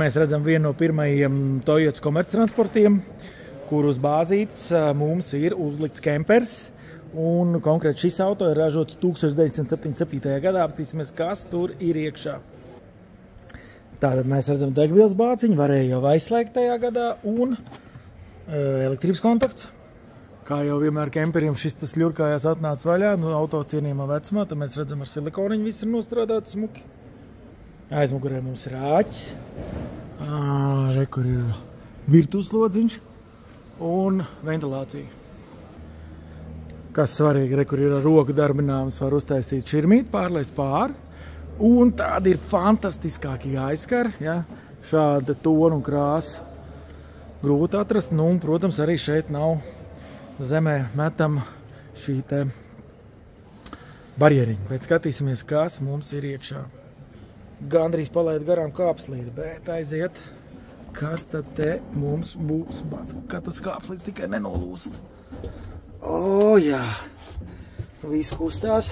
Mēs redzam vienu no pirmajiem Toyotas komerctransportiem, kur uz bāzītes mums ir uzlikts kempers. Un konkrēti šis auto ir ražots 1977. gadā. Apstīsimies, kas tur ir iekšā. Tātad mēs redzam degvielas bāciņu, varēja jau aizslēgt tajā gadā, un elektrības kontakts. Kā jau vienmēr kemperiem šis tas ļurkājās atnāca vaļā, no auto cienījumā vecumā, tad mēs redzam ar silikoniņu viss ir nostrādāts smuki. Aizmugurē mums ir āķis. Re, kur ir virtuveslodziņš un ventilācija. Kas svarīgi, re, kur ir ar roku darbināms, var uztaisīt širmīt, pārlaist pāri. Un tādi ir fantastiskākie aizskari, ja? Šāda tona un krāsa grūti atrast. Nu, un, protams, arī šeit nav zemē metam šī te barjeriņa. Bet skatīsimies, kas mums ir iekšā. Gandrīz palaid garām kāpslīdi, bet aiziet, kas tad te mums būs. Bāc, kā tas kāpslīds tikai nenolūst. O, jā, viss kustās.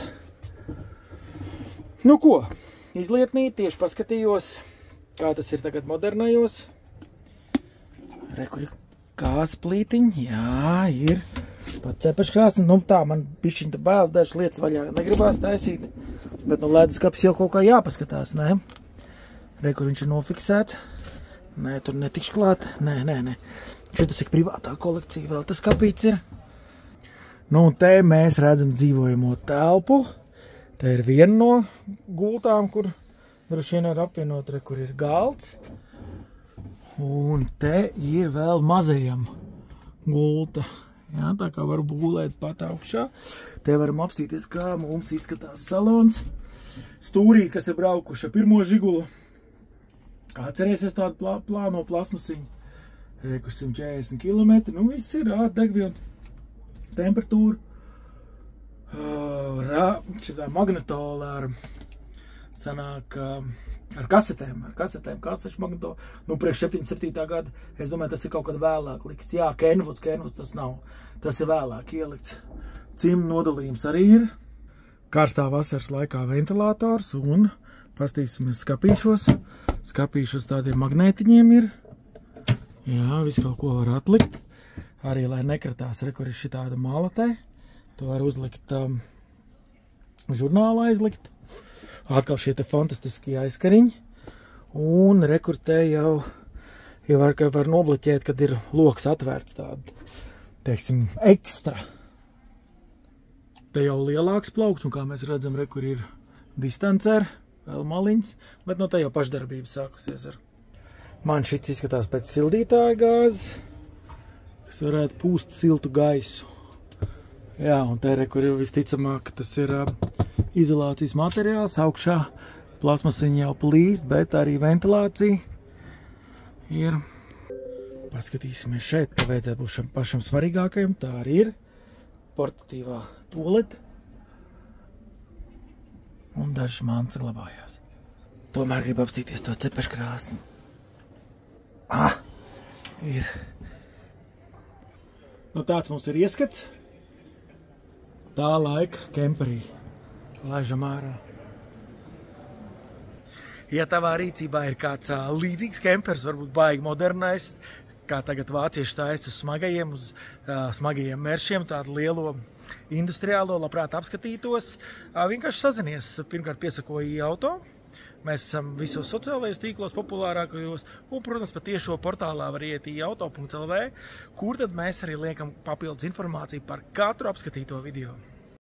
Nu ko, izlietnīt, tieši paskatījos, kā tas ir tagad modernajos. Re, kur ir kāsplītiņi, jā, ir pat cepeškrāsni. Nu tā, man bišķiņ bēls dažas lietas vaļā negribās taisīt. Bet nu leduskapis jau kaut kā jāpaskatās, ne? Re, kur viņš ir nofiksēts. Nē, tur netikšu klāt. Nē. Šitas ir privātā kolekcija, vēl tas kapīts ir. Nu, un te mēs redzam dzīvojamo telpu. Te ir viena no gultām, kur droši vien ir apvienot, re, kur ir galds. Un te ir vēl mazajam gulta. Jā, tā kā var būlēt pat augšā. Te varam apstīties, kā mums izskatās salons. Stūrīt, kas ir braukuši ar pirmo žigulu. Atcerēsies tādu plāno plasmasiņu. Reku 140 km. Nu, viss ir degviela, temperatūra. Šitā magnetola ar sanāk ar kasetēm, kasešu magnetola. Nu, priekš 77. gada, es domāju, tas ir kaut kad vēlāk likts. Jā, Kenwoods tas nav. Tas ir vēlāk ielikts. Cimdu nodalījums arī ir. Karstā vasaras laikā ventilators un pastīsimies skapīšos. Skapīšos tādiem magnētiņiem ir. Jā, visu kaut ko var atlikt. Arī, lai nekratās, re, kur ir šitāda mala te. To var uzlikt, žurnālu aizlikt. Atkal šie te fantastiskie aizskariņi. Un re, kur te jau var nobloķēt, kad ir loks atvērts tādu, teiksim, ekstra. Te jau lielāks plaukts, un kā mēs redzam, re, kur ir distancer, vēl maliņas, bet no te jau pašdarbības sākusies ar. Man šits izskatās pēc sildītāja gāzes, kas varētu pūst siltu gaisu. Jā, un te, re, kur ir visticamāk, tas ir izolācijas materiāls, augšā plasmasiņa jau plīst, bet arī ventilācija ir. Paskatīsimies šeit, te vajadzētu būt pašam svarīgākajam, tā arī ir. Portatīvā tualete. Un dažas mantas glabājās. Tomēr grib apstīties to cepeškrāsni. Ir. Nu tāds mums ir ieskats. Tā laika kemperī. Laižam ārā. Ja tavā rīcībā ir kāds līdzīgs kempers, varbūt baigi modernais, kā tagad vācieši taisa uz smagajiem meršiem, tādu lielo industriālo, labprāt apskatītos, vienkārši sazinies. Pirmkārt piesakoji auto. Mēs esam visos sociālajos tīklos populārākajos, un, protams, pat tiešo portālā var iet auto.lv, kur tad mēs arī liekam papildus informāciju par katru apskatīto video.